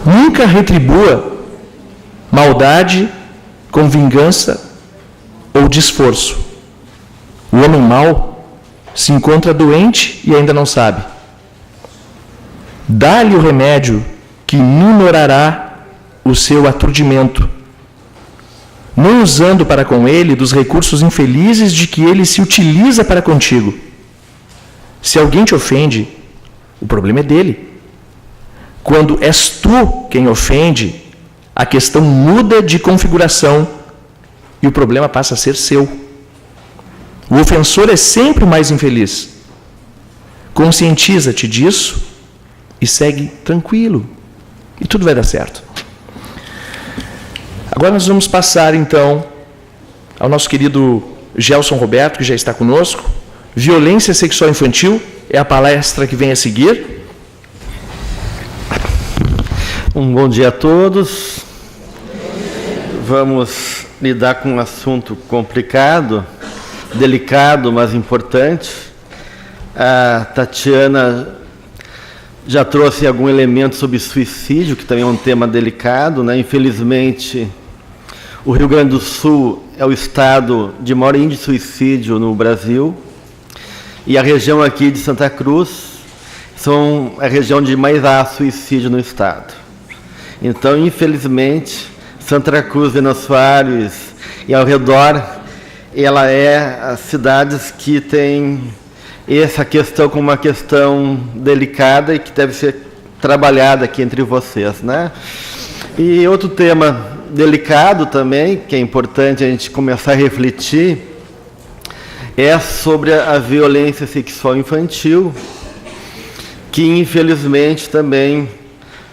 Nunca retribua maldade com vingança ou de esforço. O homem mau se encontra doente e ainda não sabe. Dá-lhe o remédio que minorará o seu aturdimento, não usando para com ele dos recursos infelizes de que ele se utiliza para contigo. Se alguém te ofende, o problema é dele. Quando és tu quem ofende, a questão muda de configuração e o problema passa a ser seu. O ofensor é sempre o mais infeliz. Conscientiza-te disso e segue tranquilo. E tudo vai dar certo. Agora nós vamos passar, então, ao nosso querido Gelson Roberto, que já está conosco. Violência sexual infantil é a palestra que vem a seguir. Um bom dia a todos. Vamos lidar com um assunto complicado, delicado, mas importante. A Tatiana já trouxe algum elemento sobre suicídio, que também é um tema delicado, né? Infelizmente, o Rio Grande do Sul é o estado de maior índice de suicídio no Brasil, e a região aqui de Santa Cruz são a região de mais há suicídio no estado. Então, infelizmente, Santa Cruz, Venâncio Soares e ao redor, ela é as cidades que têm essa questão como uma questão delicada e que deve ser trabalhada aqui entre vocês, né? E outro tema delicado também, que é importante a gente começar a refletir, é sobre a violência sexual infantil, que infelizmente também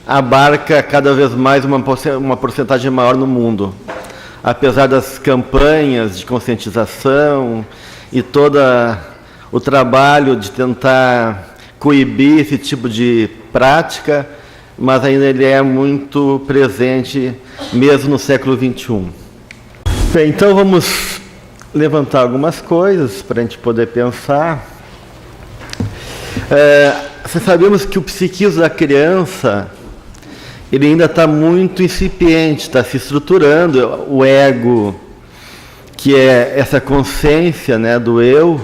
abarca cada vez mais uma porcentagem maior no mundo. Apesar das campanhas de conscientização e toda o trabalho de tentar coibir esse tipo de prática, mas ainda ele é muito presente mesmo no século XXI. Bem, então vamos levantar algumas coisas para a gente poder pensar. Sabemos que o psiquismo da criança ele ainda está muito incipiente, está se estruturando. O ego, que é essa consciência, né, do eu,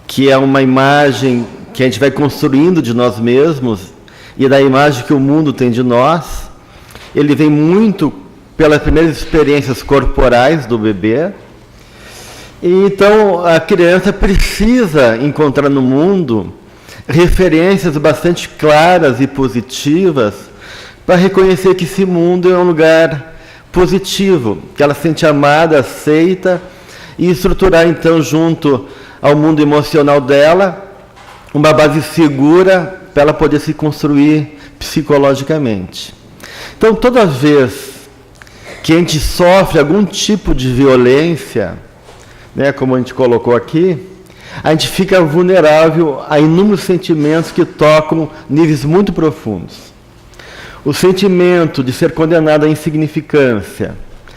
que é uma imagem que a gente vai construindo de nós mesmos e da imagem que o mundo tem de nós, ele vem muito pelas primeiras experiências corporais do bebê. E então a criança precisa encontrar no mundo referências bastante claras e positivas para reconhecer que esse mundo é um lugar positivo, que ela se sente amada, aceita, e estruturar então junto ao mundo emocional dela uma base segura para ela poder se construir psicologicamente. Então, toda vez que a gente sofre algum tipo de violência, né, como a gente colocou aqui, a gente fica vulnerável a inúmeros sentimentos que tocam níveis muito profundos. O sentimento de ser condenado à insignificância,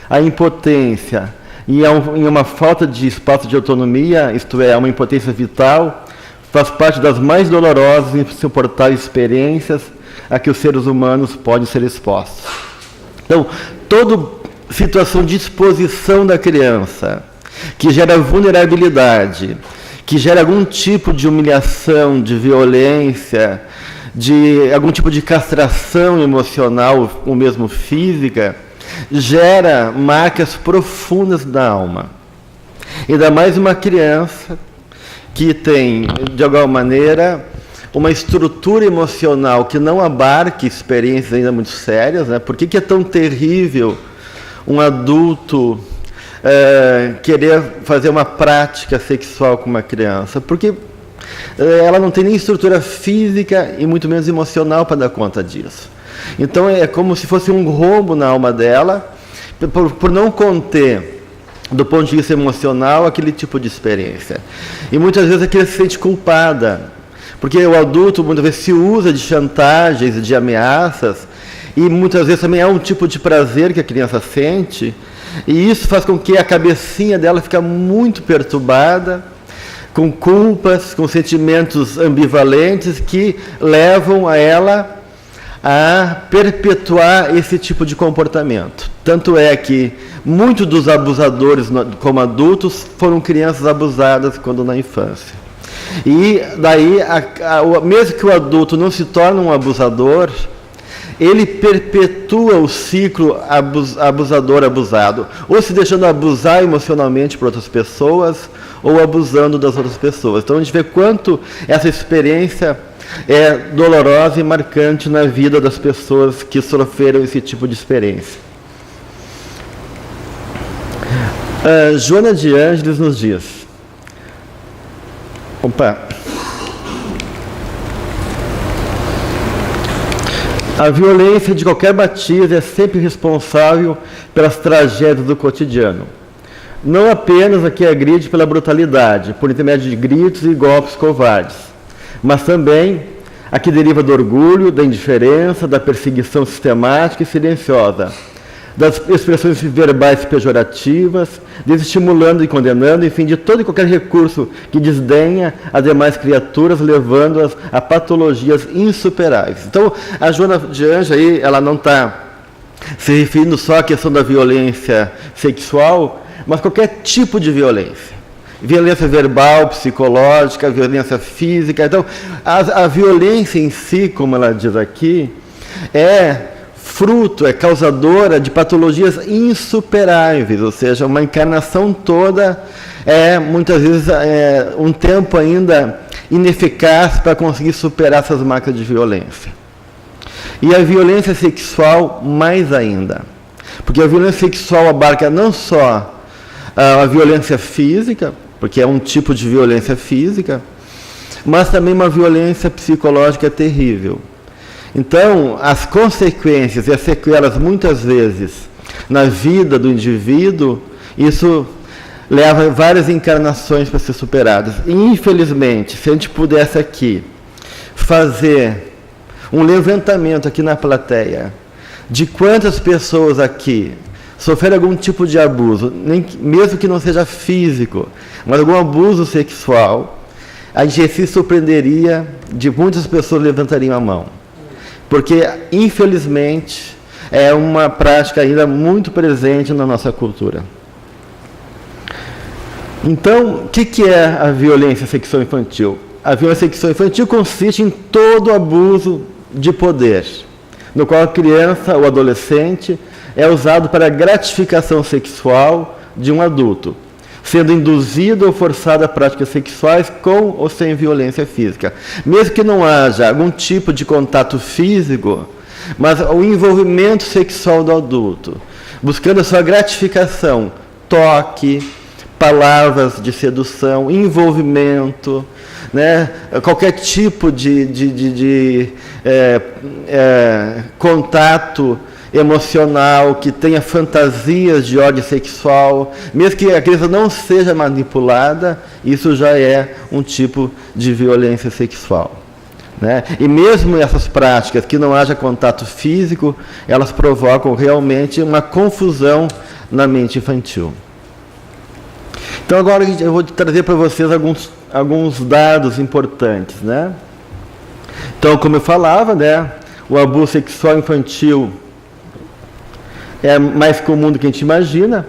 à impotência, e em uma falta de espaço de autonomia, isto é, uma impotência vital, faz parte das mais dolorosas e insuportáveis experiências a que os seres humanos podem ser expostos. Então, toda situação de exposição da criança, que gera vulnerabilidade, que gera algum tipo de humilhação, de violência, de algum tipo de castração emocional ou mesmo física, gera marcas profundas na alma. Ainda mais uma criança que tem, de alguma maneira, uma estrutura emocional que não abarque experiências ainda muito sérias, né? Por que é tão terrível um adulto querer fazer uma prática sexual com uma criança? Porque ela não tem nem estrutura física e muito menos emocional para dar conta disso. Então é como se fosse um rombo na alma dela, por não conter, do ponto de vista emocional, aquele tipo de experiência. E muitas vezes a criança se sente culpada, porque o adulto muitas vezes se usa de chantagens e de ameaças, e muitas vezes também há um tipo de prazer que a criança sente, e isso faz com que a cabecinha dela fique muito perturbada, com culpas, com sentimentos ambivalentes que levam a ela a perpetuar esse tipo de comportamento. Tanto é que muitos dos abusadores, como adultos, foram crianças abusadas quando na infância. E daí, mesmo que o adulto não se torne um abusador, ele perpetua o ciclo abusador-abusado, ou se deixando abusar emocionalmente por outras pessoas, ou abusando das outras pessoas. Então a gente vê quanto essa experiência é dolorosa e marcante na vida das pessoas que sofreram esse tipo de experiência. Joana de Ângeles nos diz... A violência de qualquer matiz é sempre responsável pelas tragédias do cotidiano. Não apenas a que agride pela brutalidade, por intermédio de gritos e golpes covardes, mas também a que deriva do orgulho, da indiferença, da perseguição sistemática e silenciosa, das expressões verbais pejorativas, desestimulando e condenando, enfim, de todo e qualquer recurso que desdenha as demais criaturas, levando-as a patologias insuperáveis. Então, a Joana de Ângeles, aí, ela não está se referindo só à questão da violência sexual, mas qualquer tipo de violência. Violência verbal, psicológica, violência física. Então, a violência em si, como ela diz aqui, é causadora de patologias insuperáveis, ou seja, uma encarnação toda muitas vezes, um tempo ainda ineficaz para conseguir superar essas marcas de violência. E a violência sexual, mais ainda, porque a violência sexual abarca não só a violência física, porque é um tipo de violência física, mas também uma violência psicológica terrível. Então, as consequências e as sequelas, muitas vezes, na vida do indivíduo, isso leva várias encarnações para ser superadas. E, infelizmente, se a gente pudesse aqui fazer um levantamento aqui na plateia de quantas pessoas aqui sofreram algum tipo de abuso, mesmo que não seja físico, mas algum abuso sexual, a gente se surpreenderia de muitas pessoas levantariam a mão. Porque, infelizmente, é uma prática ainda muito presente na nossa cultura. Então, o que é a violência sexual infantil? A violência sexual infantil consiste em todo abuso de poder, no qual a criança ou adolescente é usado para a gratificação sexual de um adulto, sendo induzido ou forçado a práticas sexuais com ou sem violência física. Mesmo que não haja algum tipo de contato físico, mas o envolvimento sexual do adulto, buscando a sua gratificação, toque, palavras de sedução, envolvimento, né? Qualquer tipo de contato emocional, que tenha fantasias de ódio sexual, mesmo que a criança não seja manipulada, isso já é um tipo de violência sexual, né? E mesmo essas práticas que não haja contato físico, elas provocam realmente uma confusão na mente infantil. Então agora eu vou trazer para vocês alguns dados importantes, né? Então, como eu falava, né, o abuso sexual infantil é mais comum do que a gente imagina.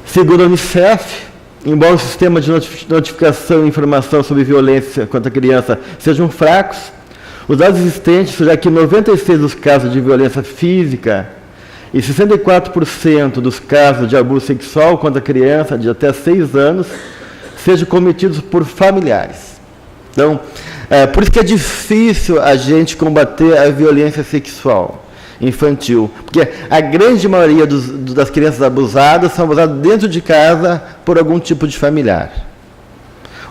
Segundo a Unicef, embora o sistema de notificação e informação sobre violência contra a criança sejam fracos, os dados existentes sugerem que 96% dos casos de violência física e 64% dos casos de abuso sexual contra a criança de até 6 anos sejam cometidos por familiares. Então, por isso que é difícil a gente combater a violência sexual infantil, porque a grande maioria das crianças abusadas são abusadas dentro de casa por algum tipo de familiar,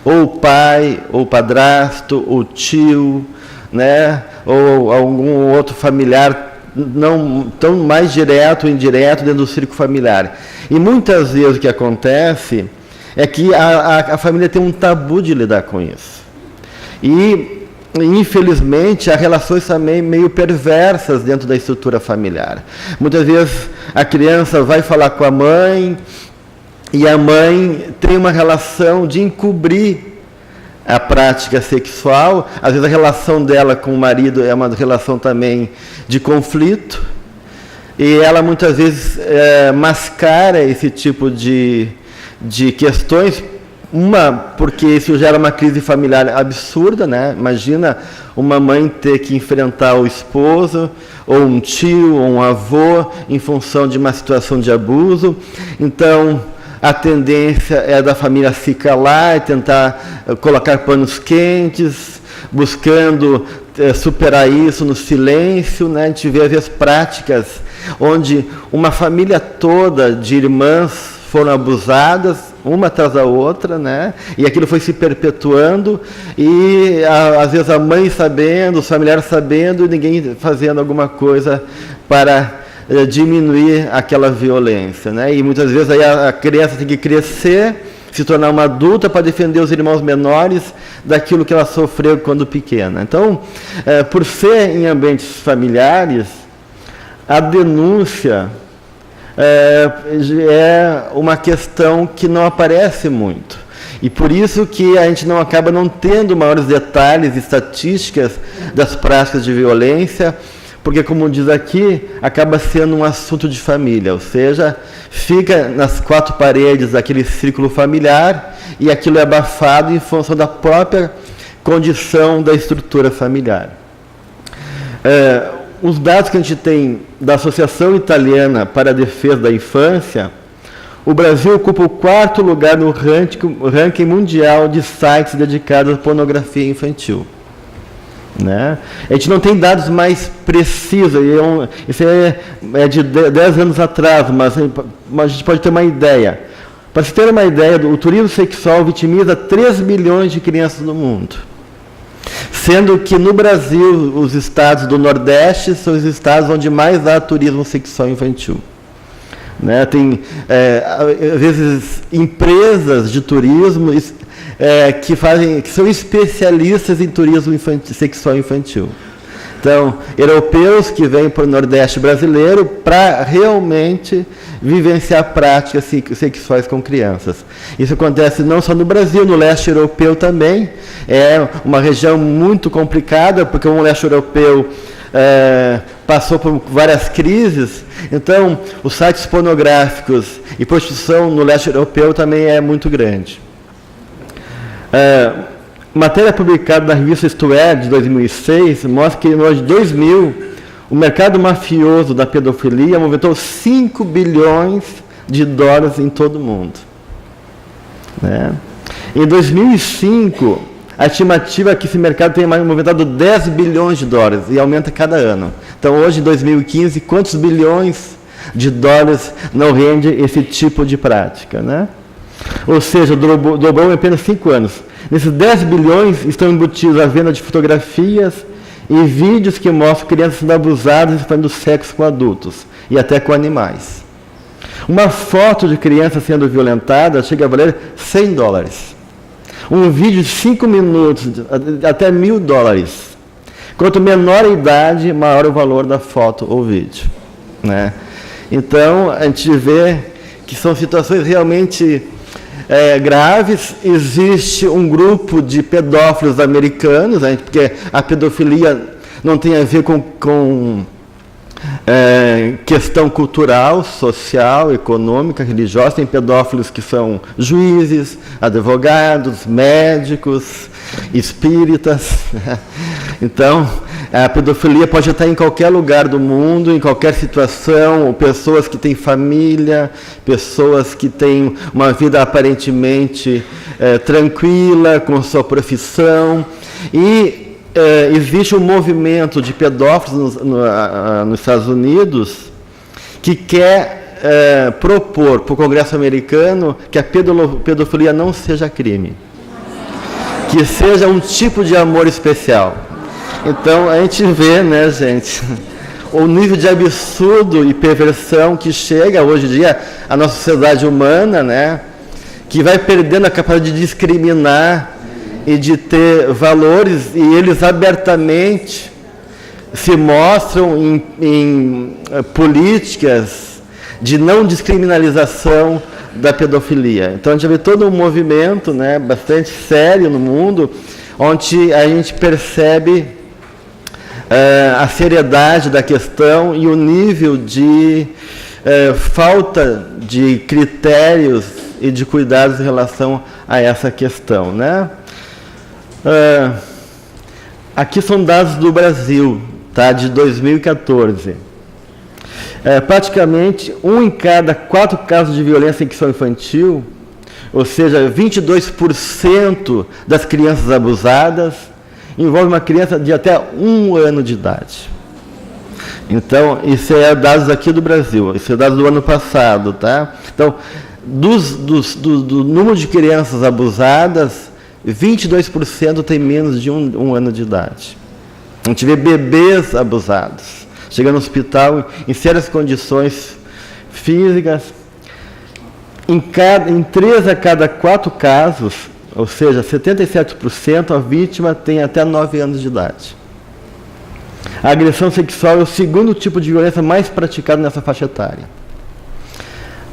ou pai, ou padrasto, ou tio, né, ou algum outro familiar não tão mais direto ou indireto dentro do círculo familiar. E muitas vezes o que acontece é que a família tem um tabu de lidar com isso. E infelizmente, há relações também meio perversas dentro da estrutura familiar. Muitas vezes a criança vai falar com a mãe e a mãe tem uma relação de encobrir a prática sexual. Às vezes a relação dela com o marido é uma relação também de conflito, e ela muitas vezes mascara esse tipo de questões, porque isso gera uma crise familiar absurda, né? Imagina uma mãe ter que enfrentar o esposo, ou um tio, ou um avô, em função de uma situação de abuso. Então, a tendência é da família se calar e tentar colocar panos quentes, buscando superar isso no silêncio, né? A gente vê às vezes práticas onde uma família toda de irmãs foram abusadas, uma atrás da outra, né? E aquilo foi se perpetuando, e às vezes a mãe sabendo, os familiares sabendo, e ninguém fazendo alguma coisa para diminuir aquela violência, né? E muitas vezes aí a criança tem que crescer, se tornar uma adulta para defender os irmãos menores daquilo que ela sofreu quando pequena. Então, por ser em ambientes familiares, a denúncia é uma questão que não aparece muito. E por isso que a gente não acaba não tendo maiores detalhes, estatísticas das práticas de violência, porque, como diz aqui, acaba sendo um assunto de família, ou seja, fica nas quatro paredes daquele círculo familiar, e aquilo é abafado em função da própria condição da estrutura familiar. Os dados que a gente tem da Associação Italiana para a Defesa da Infância, o Brasil ocupa o 4º lugar no ranking mundial de sites dedicados à pornografia infantil. Né? A gente não tem dados mais precisos, isso é de 10 anos atrás, mas a gente pode ter uma ideia. Para se ter uma ideia, o turismo sexual vitimiza 3 milhões de crianças no mundo. Sendo que no Brasil, os estados do Nordeste são os estados onde mais há turismo sexual infantil. Né? Tem, às vezes, empresas de turismo que são especialistas em turismo sexual infantil. Então, europeus que vêm para o Nordeste brasileiro para realmente vivenciar práticas sexuais com crianças. Isso acontece não só no Brasil, no leste europeu também. É uma região muito complicada, porque o leste europeu passou por várias crises. Então, os sites pornográficos e prostituição no leste europeu também é muito grande. Matéria publicada na revista Isto É, de 2006, mostra que no ano de 2000, o mercado mafioso da pedofilia movimentou 5 bilhões de dólares em todo o mundo. Né? Em 2005, a estimativa é que esse mercado tenha movimentado 10 bilhões de dólares, e aumenta cada ano. Então, hoje, em 2015, quantos bilhões de dólares não rende esse tipo de prática? Né? Ou seja, dobrou em apenas 5 anos. Nesses 10 bilhões estão embutidos a venda de fotografias e vídeos que mostram crianças sendo abusadas e fazendo sexo com adultos, e até com animais. Uma foto de criança sendo violentada chega a valer $100. Um vídeo de 5 minutos, até $1.000. Quanto menor a idade, maior o valor da foto ou vídeo. Né? Então, a gente vê que são situações realmente graves. Existe um grupo de pedófilos americanos, né, porque a pedofilia não tem a ver com questão cultural, social, econômica, religiosa. Tem pedófilos que são juízes, advogados, médicos, espíritas. Então, a pedofilia pode estar em qualquer lugar do mundo, em qualquer situação, pessoas que têm família, pessoas que têm uma vida aparentemente tranquila, com sua profissão, e existe um movimento de pedófilos nos Estados Unidos que quer propor para o Congresso americano que a pedofilia não seja crime, que seja um tipo de amor especial. Então, a gente vê, né, gente, o nível de absurdo e perversão que chega hoje em dia a nossa sociedade humana, né, que vai perdendo a capacidade de discriminar e de ter valores, e eles abertamente se mostram em políticas de não descriminalização da pedofilia. Então a gente vê todo um movimento, né, bastante sério no mundo, onde a gente percebe a seriedade da questão e o nível de falta de critérios e de cuidados em relação a essa questão, né? Aqui são dados do Brasil, tá, de 2014. Praticamente 1 em cada 4 casos de violência sexual infantil, ou seja, 22% das crianças abusadas, envolve uma criança de até 1 ano de idade. Então, isso é dados aqui do Brasil, isso é dados do ano passado, tá? Então, do número de crianças abusadas, 22% tem menos de 1 ano de idade. A gente vê bebês abusados, chegando no hospital em sérias condições físicas. Em 3 a cada 4 casos, ou seja, 77%, a vítima tem até 9 anos de idade. A agressão sexual é o segundo tipo de violência mais praticado nessa faixa etária,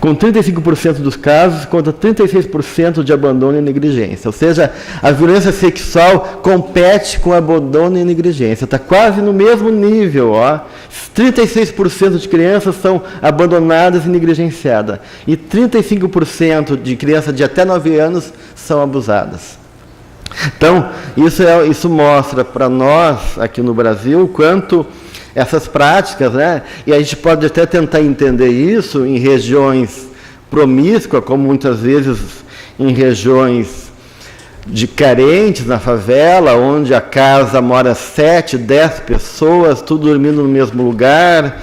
com 35% dos casos contra 36% de abandono e negligência. Ou seja, a violência sexual compete com abandono e negligência. Está quase no mesmo nível. 36% de crianças são abandonadas e negligenciadas. E 35% de crianças de até 9 anos são abusadas. Então, isso mostra para nós, aqui no Brasil, o quanto essas práticas, né? E a gente pode até tentar entender isso em regiões promíscuas, como muitas vezes em regiões de carentes na favela, onde a casa mora 7, 10 pessoas, tudo dormindo no mesmo lugar,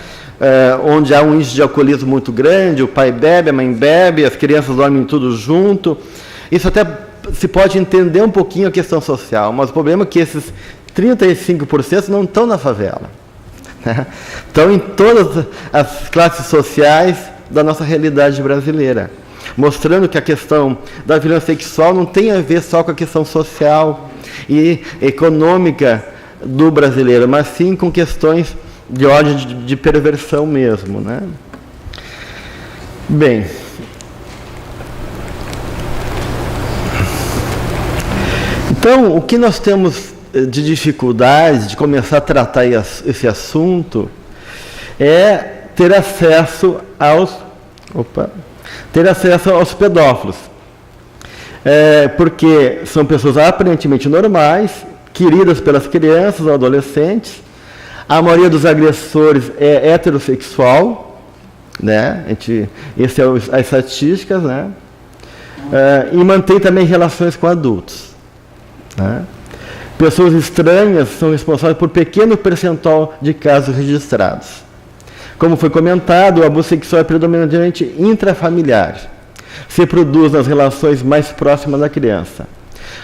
onde há um índice de alcoolismo muito grande, o pai bebe, a mãe bebe, as crianças dormem tudo junto. Isso até se pode entender um pouquinho a questão social, mas o problema é que esses 35% não estão na favela. Estão em todas as classes sociais da nossa realidade brasileira, mostrando que a questão da violência sexual não tem a ver só com a questão social e econômica do brasileiro, mas sim com questões de ordem de perversão mesmo, né? Bem, então, o que nós temos de dificuldade de começar a tratar esse assunto é ter acesso aos pedófilos. Porque são pessoas aparentemente normais, queridas pelas crianças ou adolescentes. A maioria dos agressores é heterossexual, né? Essas são as estatísticas, né? E mantém também relações com adultos, né? Pessoas estranhas são responsáveis por pequeno percentual de casos registrados. Como foi comentado, o abuso sexual é predominantemente intrafamiliar. Se produz nas relações mais próximas da criança.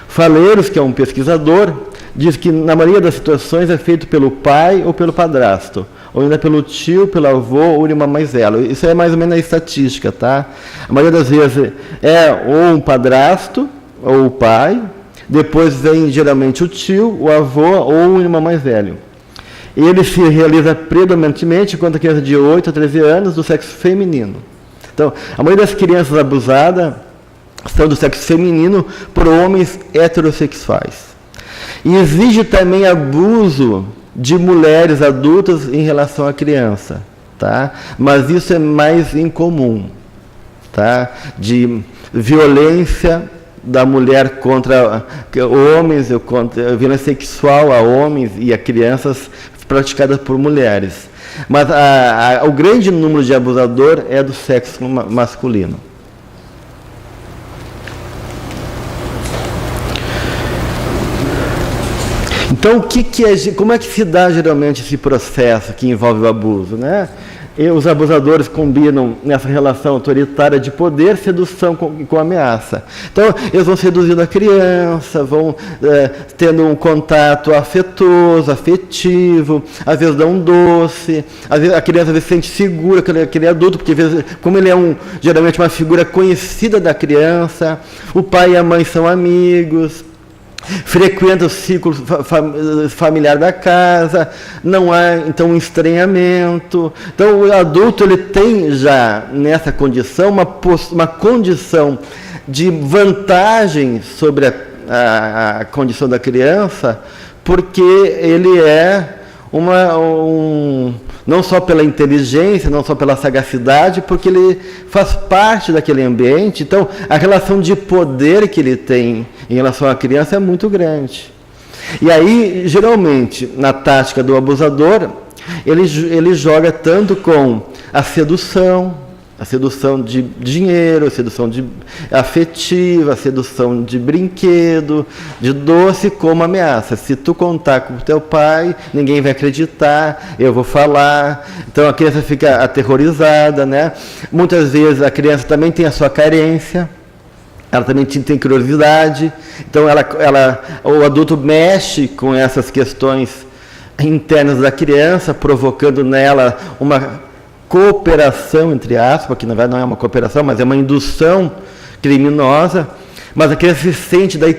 Faleiros, que é um pesquisador, diz que na maioria das situações é feito pelo pai ou pelo padrasto, ou ainda pelo tio, pelo avô ou irmã mais velha. Isso é mais ou menos a estatística, tá? A maioria das vezes é ou um padrasto ou o pai. Depois vem geralmente o tio, o avô ou o irmão mais velho. Ele se realiza predominantemente quando a criança de 8 a 13 anos do sexo feminino. Então, a maioria das crianças abusadas são do sexo feminino por homens heterossexuais. E exige também abuso de mulheres adultas em relação à criança, tá? Mas isso é mais incomum, tá? De violência da mulher contra homens, contra violência sexual a homens e a crianças praticada por mulheres. Mas o grande número de abusador é do sexo masculino. Então, como é que se dá geralmente esse processo que envolve o abuso, né? E os abusadores combinam nessa relação autoritária de poder, sedução com ameaça. Então, eles vão seduzindo a criança, vão tendo um contato afetuoso, afetivo, às vezes dão um doce, às vezes a criança se sente segura com aquele adulto, porque às vezes, como ele é geralmente uma figura conhecida da criança, o pai e a mãe são amigos. frequenta o ciclo familiar da casa, não há, então, um estranhamento. Então, o adulto ele tem já, nessa condição, uma condição de vantagem sobre a condição da criança, porque ele é não só pela inteligência, não só pela sagacidade, porque ele faz parte daquele ambiente. Então, a relação de poder que ele tem em relação à criança é muito grande. E aí, geralmente, na tática do abusador, ele joga tanto com a sedução de dinheiro, a sedução afetiva, a sedução de brinquedo, de doce, como ameaça. Se tu contar com o teu pai, ninguém vai acreditar, eu vou falar. Então a criança fica aterrorizada, né? Muitas vezes a criança também tem a sua carência, ela também tem curiosidade. Então o adulto mexe com essas questões internas da criança, provocando nela uma cooperação, entre aspas, que na verdade não é uma cooperação, mas é uma indução criminosa, mas a criança se sente daí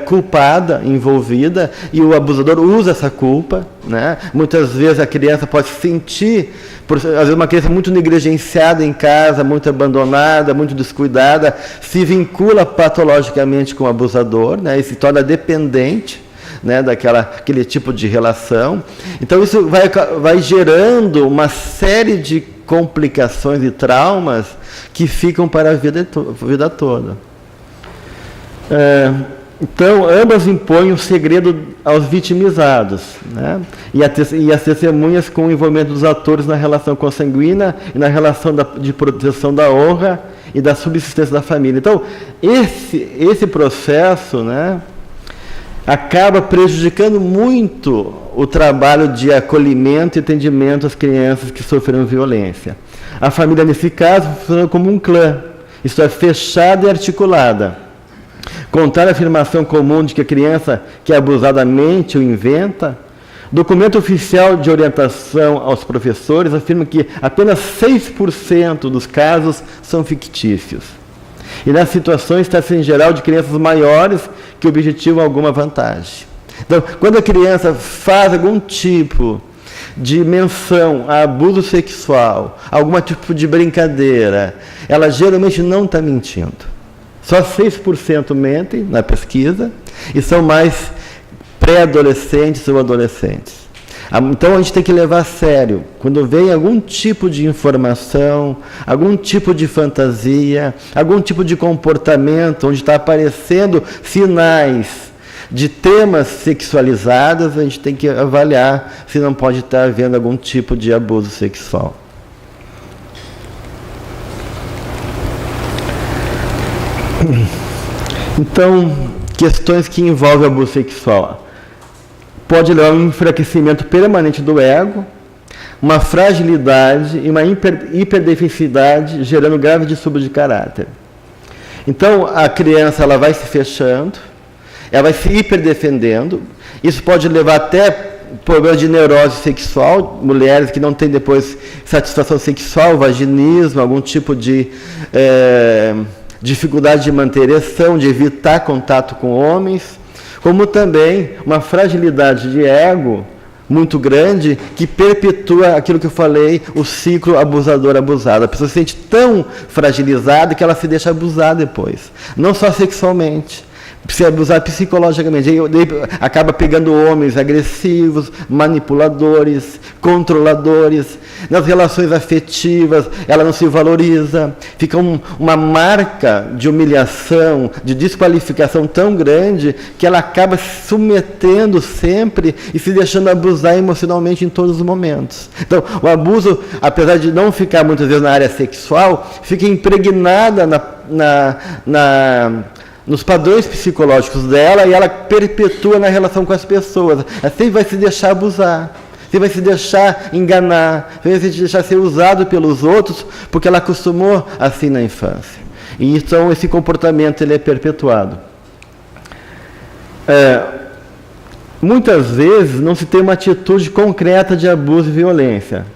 culpada, envolvida, e o abusador usa essa culpa, né? Muitas vezes a criança pode se sentir, às vezes uma criança muito negligenciada em casa, muito abandonada, muito descuidada, se vincula patologicamente com o abusador, né? E se torna dependente, né, daquele tipo de relação. Então isso vai gerando uma série de complicações e traumas que ficam para a vida toda. Então, ambas impõem o segredo aos vitimizados, né, e as testemunhas com o envolvimento dos atores na relação consanguínea e na relação de proteção da honra e da subsistência da família. Então, esse processo, né, acaba prejudicando muito o trabalho de acolhimento e atendimento às crianças que sofreram violência. A família, nesse caso, funciona como um clã, isto é, fechada e articulada. Contrário à afirmação comum de que a criança que é abusadamente o inventa, documento oficial de orientação aos professores afirma que apenas 6% dos casos são fictícios. E nas situações trata-se em geral de crianças maiores que objetivam alguma vantagem. Então, quando a criança faz algum tipo de menção a abuso sexual, algum tipo de brincadeira, ela geralmente não está mentindo. Só 6% mentem na pesquisa e são mais pré-adolescentes ou adolescentes. Então a gente tem que levar a sério, quando vem algum tipo de informação, algum tipo de fantasia, algum tipo de comportamento, onde está aparecendo sinais de temas sexualizados, a gente tem que avaliar se não pode estar havendo algum tipo de abuso sexual. Então, questões que envolvem abuso sexual. Pode levar a um enfraquecimento permanente do ego, uma fragilidade e uma hiperdefensividade, gerando grave distúrbio de caráter. Então, a criança ela vai se fechando, ela vai se hiperdefendendo. Isso pode levar até problemas de neurose sexual, mulheres que não têm depois satisfação sexual, vaginismo, algum tipo de dificuldade de manter ereção, de evitar contato com homens, como também uma fragilidade de ego muito grande que perpetua aquilo que eu falei, o ciclo abusador-abusado. A pessoa se sente tão fragilizada que ela se deixa abusar depois, não só sexualmente, se abusar psicologicamente. Acaba pegando homens agressivos, manipuladores, controladores. Nas relações afetivas, ela não se valoriza. Fica uma marca de humilhação, de desqualificação tão grande que ela acaba se submetendo sempre e se deixando abusar emocionalmente em todos os momentos. Então, o abuso, apesar de não ficar muitas vezes na área sexual, fica impregnada nos padrões psicológicos dela, e ela perpetua na relação com as pessoas. Ela sempre vai se deixar abusar, sempre vai se deixar enganar, sempre vai se deixar ser usado pelos outros, porque ela acostumou assim na infância. E então esse comportamento ele é perpetuado. Muitas vezes não se tem uma atitude concreta de abuso e violência.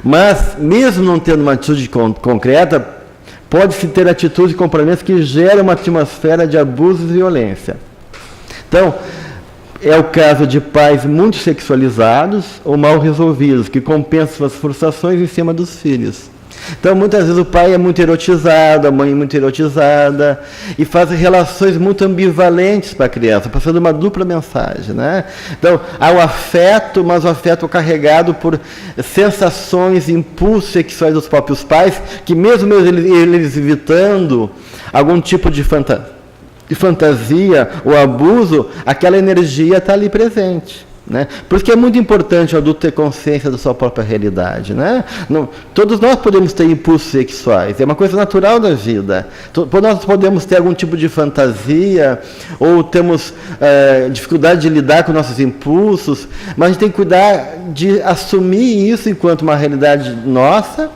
Mas, mesmo não tendo uma atitude concreta, pode-se ter atitudes e comportamentos que geram uma atmosfera de abuso e violência. Então, é o caso de pais muito sexualizados ou mal resolvidos, que compensam suas frustrações em cima dos filhos. Então, muitas vezes o pai é muito erotizado, a mãe é muito erotizada, e faz relações muito ambivalentes para a criança, passando uma dupla mensagem, né? Então, há o afeto, mas o afeto carregado por sensações, impulsos sexuais dos próprios pais, que mesmo eles evitando algum tipo de fantasia ou abuso, aquela energia está ali presente. Né? Por isso que é muito importante o adulto ter consciência da sua própria realidade. Né? Todos nós podemos ter impulsos sexuais, é uma coisa natural da vida. Nós podemos ter algum tipo de fantasia, ou temos dificuldade de lidar com nossos impulsos, mas a gente tem que cuidar de assumir isso enquanto uma realidade nossa,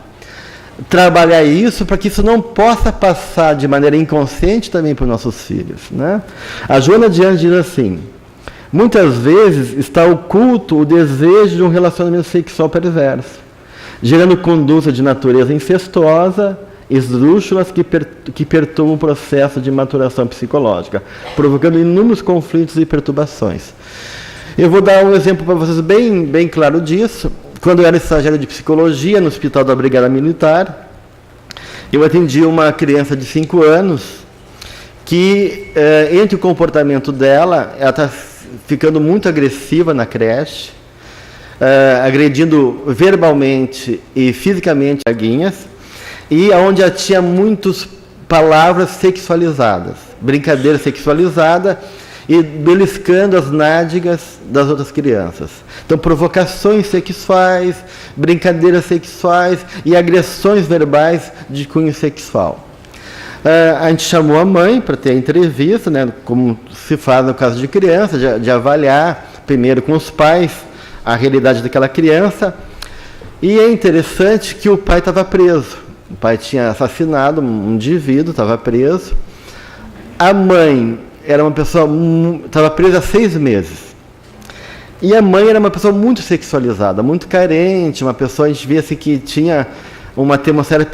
trabalhar isso para que isso não possa passar de maneira inconsciente também para os nossos filhos. Né? A Joana de Anjos diz assim: muitas vezes está oculto o desejo de um relacionamento sexual perverso, gerando conduta de natureza incestuosa, esdrúxulas que perturbam o processo de maturação psicológica, provocando inúmeros conflitos e perturbações. Eu vou dar um exemplo para vocês bem claro disso. Quando eu era estagiário de psicologia no Hospital da Brigada Militar, eu atendi uma criança de 5 anos que, entre o comportamento dela, ela está ficando muito agressiva na creche, agredindo verbalmente e fisicamente coleguinhas, e onde ela tinha muitas palavras sexualizadas, brincadeira sexualizada, e beliscando as nádegas das outras crianças. Então, provocações sexuais, brincadeiras sexuais e agressões verbais de cunho sexual. A gente chamou a mãe para ter a entrevista, né, como se faz no caso de criança, de avaliar primeiro com os pais a realidade daquela criança. E é interessante que o pai estava preso. O pai tinha assassinado um indivíduo, estava preso. A mãe era uma pessoa, estava presa há 6 meses. E a mãe era uma pessoa muito sexualizada, muito carente, uma pessoa, a gente via assim, que tinha uma atmosfera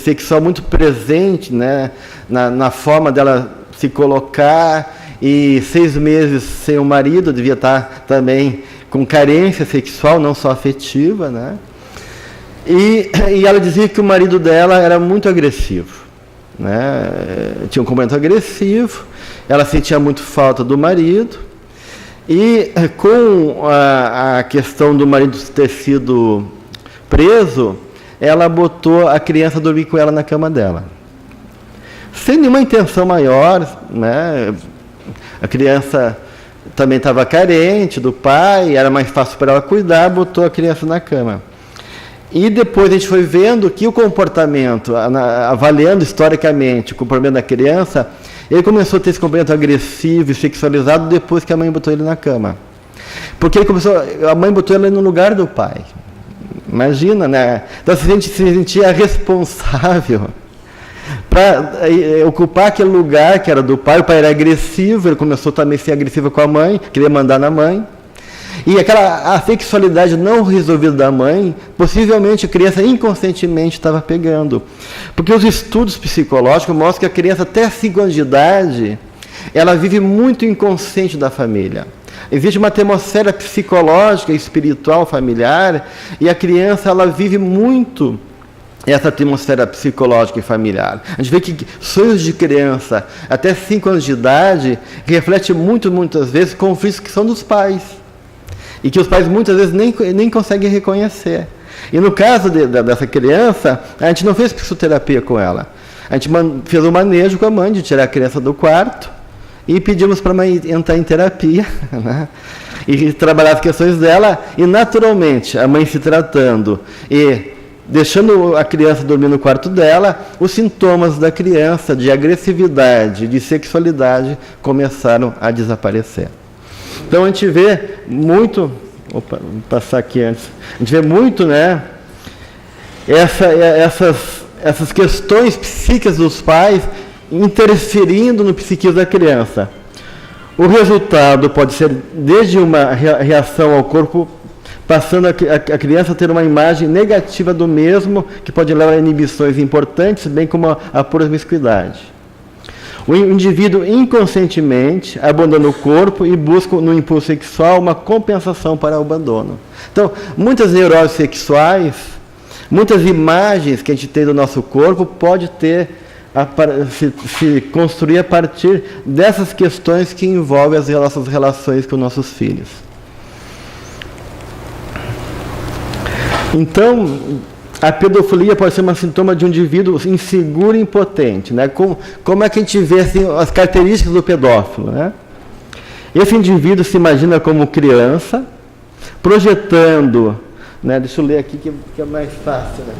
sexual muito presente, né, na forma dela se colocar, e 6 meses sem o marido, devia estar também com carência sexual, não só afetiva, né? E ela dizia que o marido dela era muito agressivo, né? Tinha um comportamento agressivo, ela sentia muito falta do marido, e com a questão do marido ter sido preso, ela botou a criança a dormir com ela na cama dela, sem nenhuma intenção maior, né? A criança também estava carente do pai, era mais fácil para ela cuidar, botou a criança na cama. E depois a gente foi vendo que o comportamento, avaliando historicamente o comportamento da criança, ele começou a ter esse comportamento agressivo e sexualizado depois que a mãe botou ele na cama. Porque a mãe botou ele no lugar do pai. Imagina, né? Então se sentia responsável para ocupar aquele lugar que era do pai. O pai era agressivo, ele começou também a ser agressivo com a mãe, queria mandar na mãe. E a sexualidade não resolvida da mãe, possivelmente a criança inconscientemente estava pegando. Porque os estudos psicológicos mostram que a criança até 5 anos de idade, ela vive muito inconsciente da família. Existe uma atmosfera psicológica e espiritual familiar, e a criança ela vive muito essa atmosfera psicológica e familiar. A gente vê que sonhos de criança até 5 anos de idade refletem muitas vezes conflitos que são dos pais. E que os pais muitas vezes nem conseguem reconhecer. E no caso dessa criança, a gente não fez psicoterapia com ela. A gente fez um manejo com a mãe de tirar a criança do quarto e pedimos para a mãe entrar em terapia, né? E trabalhar as questões dela. E naturalmente, a mãe se tratando e deixando a criança dormir no quarto dela, os sintomas da criança de agressividade, de sexualidade começaram a desaparecer. Então a gente vê muito, vou passar aqui antes, a gente vê muito, né, essas questões psíquicas dos pais interferindo no psiquismo da criança. O resultado pode ser desde uma reação ao corpo, passando a criança a ter uma imagem negativa do mesmo, que pode levar a inibições importantes, bem como a promiscuidade. O indivíduo inconscientemente abandona o corpo e busca no impulso sexual uma compensação para o abandono. Então, muitas neuroses sexuais, muitas imagens que a gente tem do nosso corpo pode se construir a partir dessas questões que envolvem as nossas relações com nossos filhos. Então, a pedofilia pode ser um sintoma de um indivíduo inseguro e impotente, né? Como é que a gente vê assim, as características do pedófilo, né? Esse indivíduo se imagina como criança, projetando, né? Deixa eu ler aqui que é mais fácil, né?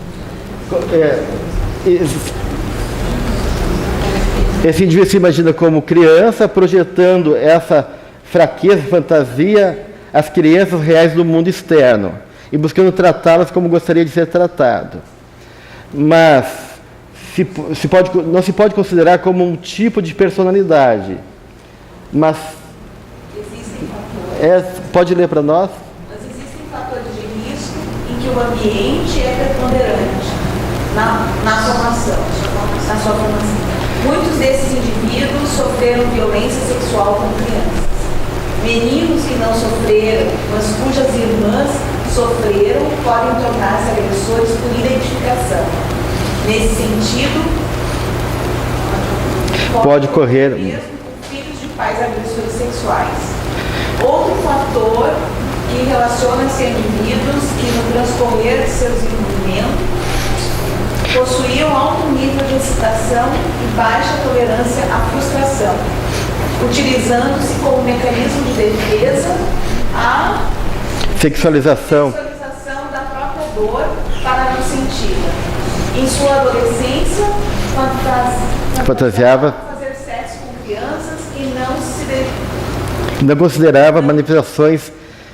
Esse indivíduo se imagina como criança, projetando essa fraqueza, fantasia, às crianças reais do mundo externo e buscando tratá-las como gostaria de ser tratado. Mas não se pode considerar como um tipo de personalidade. Mas existem fatores. Pode ler para nós? Mas existem fatores de risco em que o ambiente é preponderante na sua formação. Muitos desses indivíduos sofreram violência sexual como crianças. Meninos que não sofreram, mas cujas irmãs sofreram, podem tornar-se agressores por identificação. Nesse sentido, pode ocorrer mesmo com filhos de pais agressores sexuais. Outro fator que relaciona-se a indivíduos que, no transcorrer de seu desenvolvimento, possuíam alto nível de excitação e baixa tolerância à frustração, utilizando-se como mecanismo de defesa a sexualização da própria dor para não senti-la. Em sua adolescência, fantasiava fazer sexo com crianças e não considerava manifestações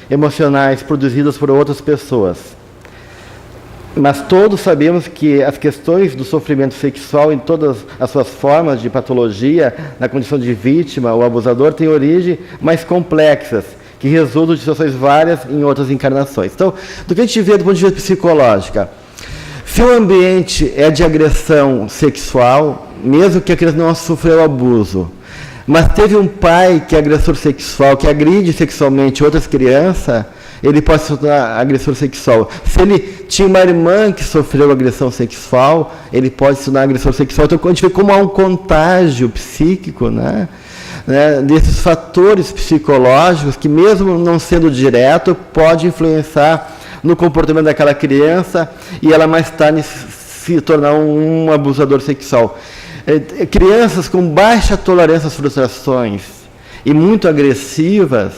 emocionais produzidas por outras pessoas. Mas todos sabemos que as questões do sofrimento sexual em todas as suas formas de patologia, na condição de vítima ou abusador, têm origem mais complexas, que resultam de situações várias em outras encarnações. Então, do que a gente vê do ponto de vista psicológico, se o ambiente é de agressão sexual, mesmo que a criança não sofreu abuso, mas teve um pai que é agressor sexual, que agride sexualmente outras crianças, ele pode se tornar agressor sexual. Se ele tinha uma irmã que sofreu agressão sexual, ele pode se tornar agressor sexual. Então, a gente vê como há um contágio psíquico, né, desses fatores psicológicos que, mesmo não sendo direto, pode influenciar no comportamento daquela criança e ela mais tarde se tornar um abusador sexual. Crianças com baixa tolerância às frustrações e muito agressivas,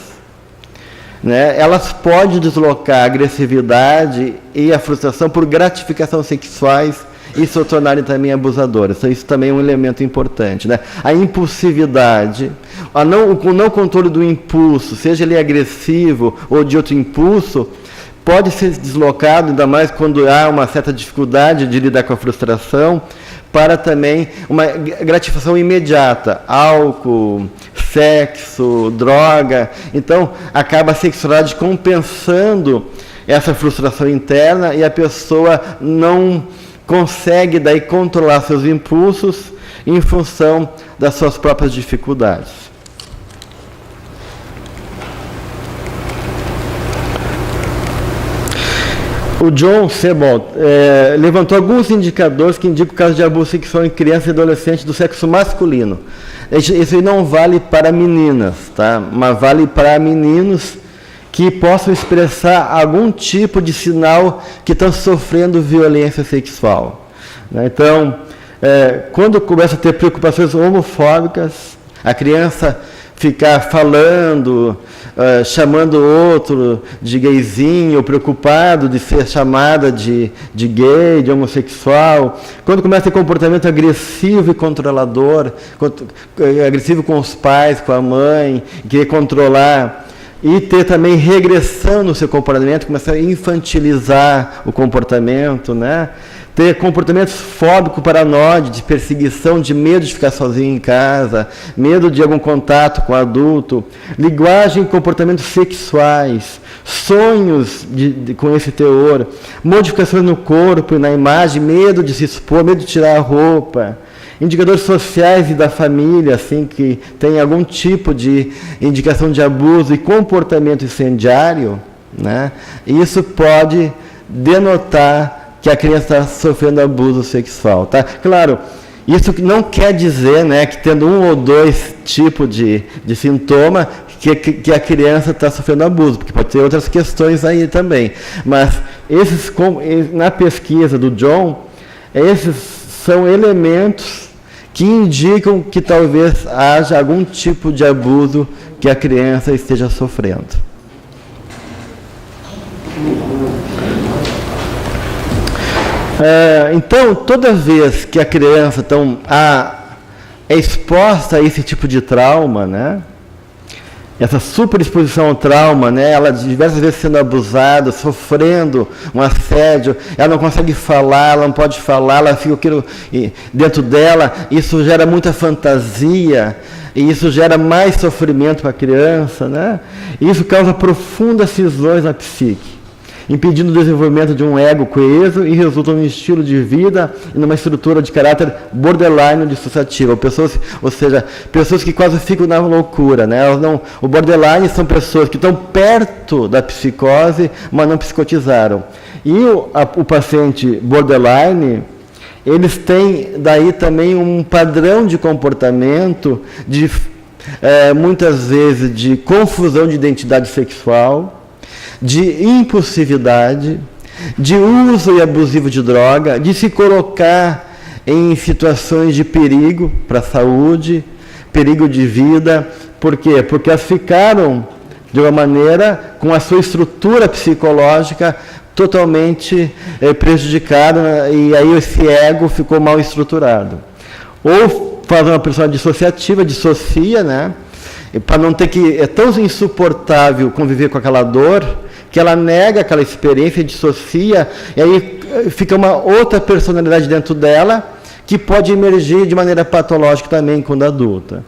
né, elas podem deslocar a agressividade e a frustração por gratificação sexuais e se tornarem também abusadoras. Então, isso também é um elemento importante, né? A impulsividade, o não controle do impulso, seja ele agressivo ou de outro impulso, pode ser deslocado, ainda mais quando há uma certa dificuldade de lidar com a frustração, para também uma gratificação imediata, álcool, sexo, droga. Então, acaba a sexualidade compensando essa frustração interna e a pessoa não consegue daí controlar seus impulsos em função das suas próprias dificuldades. O John Sebald levantou alguns indicadores que indicam o caso de abuso sexual em criança e adolescente do sexo masculino. Isso aí não vale para meninas, tá? Mas vale para meninos que possam expressar algum tipo de sinal que estão sofrendo violência sexual. Então, quando começa a ter preocupações homofóbicas, a criança ficar falando, chamando o outro de gayzinho, preocupado de ser chamada de gay, de homossexual, quando começa a ter comportamento agressivo e controlador, agressivo com os pais, com a mãe, querer controlar, e ter também regressão no seu comportamento, começar a infantilizar o comportamento, né? Ter comportamentos fóbicos, paranoide, de perseguição, de medo de ficar sozinho em casa, medo de algum contato com adulto, linguagem e comportamentos sexuais, sonhos com esse teor, modificações no corpo e na imagem, medo de se expor, medo de tirar a roupa. indicadores sociais e da família, assim, que tem algum tipo de indicação de abuso e comportamento incendiário, né? Isso pode denotar que a criança está sofrendo abuso sexual, tá? Claro, isso não quer dizer, né, que tendo um ou dois tipos de sintoma, que a criança está sofrendo abuso, porque pode ter outras questões aí também. Mas na pesquisa do John, esses são elementos que indicam que talvez haja algum tipo de abuso que a criança esteja sofrendo. Então, toda vez que a criança é exposta a esse tipo de trauma, né, essa superexposição ao trauma, né, ela diversas vezes sendo abusada, sofrendo um assédio, ela não consegue falar, ela não pode falar, ela fica aquilo dentro dela, isso gera muita fantasia, e isso gera mais sofrimento para a criança, né? E isso causa profundas cisões na psique, impedindo o desenvolvimento de um ego coeso e resulta num estilo de vida e numa estrutura de caráter borderline dissociativa. Pessoas que quase ficam na loucura, né? O borderline são pessoas que estão perto da psicose, mas não psicotizaram. E o paciente borderline, eles têm daí também um padrão de comportamento, muitas vezes de confusão de identidade sexual, de impulsividade, de uso abusivo de droga, de se colocar em situações de perigo para a saúde, perigo de vida. Por quê? Porque elas ficaram, de uma maneira, com a sua estrutura psicológica totalmente prejudicada, e aí esse ego ficou mal estruturado. Ou faz uma pessoa dissociativa, dissocia, né? Para não ter que... É tão insuportável conviver com aquela dor, que ela nega aquela experiência, dissocia, e aí fica uma outra personalidade dentro dela, que pode emergir de maneira patológica também quando adulta.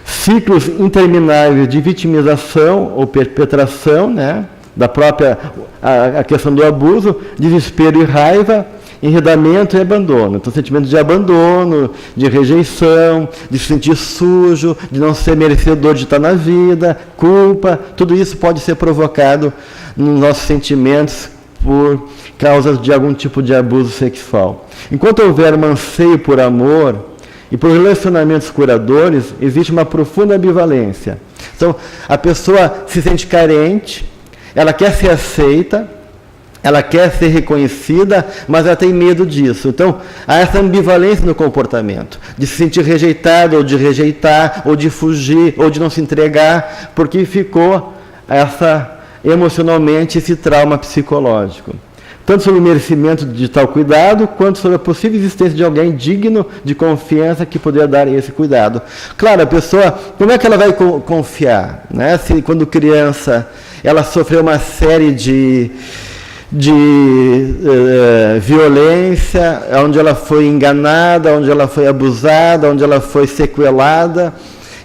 Ciclos intermináveis de vitimização ou perpetração, né, da própria a questão do abuso, desespero e raiva, enredamento e abandono. Então, sentimentos de abandono, de rejeição, de se sentir sujo, de não ser merecedor de estar na vida, culpa, tudo isso pode ser provocado nos nossos sentimentos por causa de algum tipo de abuso sexual. Enquanto houver um anseio por amor e por relacionamentos curadores, existe uma profunda ambivalência. Então, a pessoa se sente carente, ela quer ser aceita, ela quer ser reconhecida, mas ela tem medo disso. Então, há essa ambivalência no comportamento, de se sentir rejeitado, ou de rejeitar, ou de fugir, ou de não se entregar, porque ficou emocionalmente esse trauma psicológico. Tanto sobre o merecimento de tal cuidado, quanto sobre a possível existência de alguém digno de confiança que poderia dar esse cuidado. Claro, a pessoa, como é que ela vai confiar? Né? Se quando criança ela sofreu uma série de violência, onde ela foi enganada, onde ela foi abusada, onde ela foi sequelada.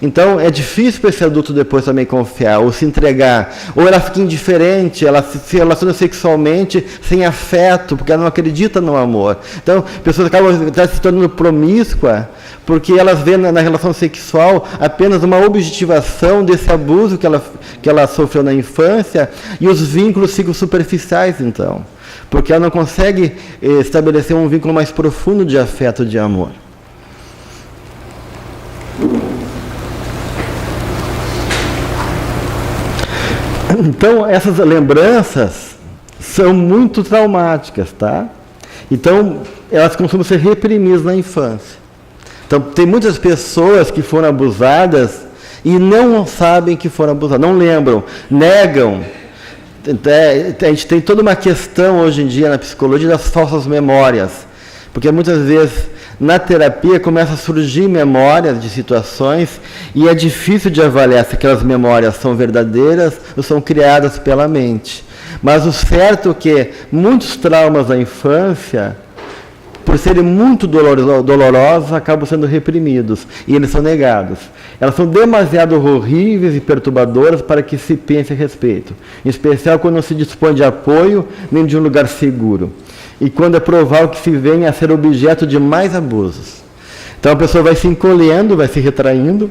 Então, é difícil para esse adulto depois também confiar, ou se entregar. Ou ela fica indiferente, ela se relaciona sexualmente sem afeto, porque ela não acredita no amor. Então, pessoas acabam se tornando promíscuas, porque elas veem na relação sexual apenas uma objetivação desse abuso que ela sofreu na infância, e os vínculos ficam superficiais, então. Porque ela não consegue estabelecer um vínculo mais profundo de afeto, de amor. Então, essas lembranças são muito traumáticas, tá? Então, elas costumam ser reprimidas na infância. Então, tem muitas pessoas que foram abusadas e não sabem que foram abusadas, não lembram, negam. A gente tem toda uma questão hoje em dia na psicologia das falsas memórias, porque muitas vezes na terapia começa a surgir memórias de situações e é difícil de avaliar se aquelas memórias são verdadeiras ou são criadas pela mente. Mas o certo é que muitos traumas da infância, por serem muito dolorosos, acabam sendo reprimidos e eles são negados. Elas são demasiado horríveis e perturbadoras para que se pense a respeito, em especial quando não se dispõe de apoio nem de um lugar seguro, e quando é provável que se venha a ser objeto de mais abusos. Então a pessoa vai se encolhendo, vai se retraindo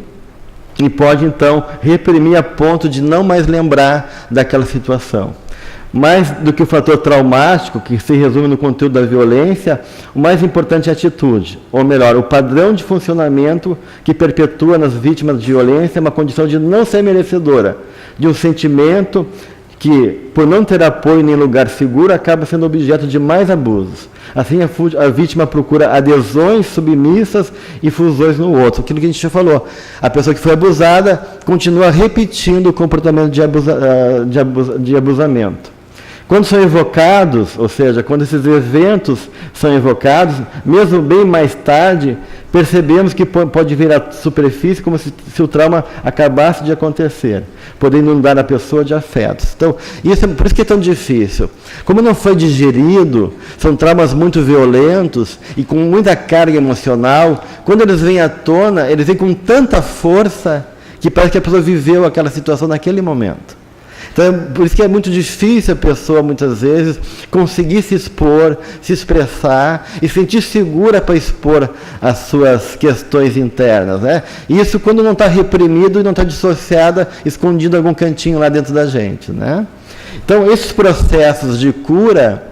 e pode então reprimir a ponto de não mais lembrar daquela situação. Mais do que o fator traumático, que se resume no conteúdo da violência, o mais importante é a atitude, ou melhor, o padrão de funcionamento que perpetua nas vítimas de violência uma condição de não ser merecedora, de um sentimento que, por não ter apoio nem lugar seguro, acaba sendo objeto de mais abusos. Assim, a vítima procura adesões submissas e fusões no outro. Aquilo que a gente já falou. A pessoa que foi abusada continua repetindo o comportamento de abusamento. Quando são evocados, ou seja, quando esses eventos são evocados, mesmo bem mais tarde, percebemos que pode vir à superfície como se o trauma acabasse de acontecer, podendo inundar a pessoa de afetos. Então, por isso que é tão difícil. Como não foi digerido, são traumas muito violentos e com muita carga emocional, quando eles vêm à tona, eles vêm com tanta força que parece que a pessoa viveu aquela situação naquele momento. Então, por isso que é muito difícil a pessoa, muitas vezes, conseguir se expor, se expressar e sentir segura para expor as suas questões internas, né? Isso quando não está reprimido e não está dissociada, escondido em algum cantinho lá dentro da gente, né? Então, esses processos de cura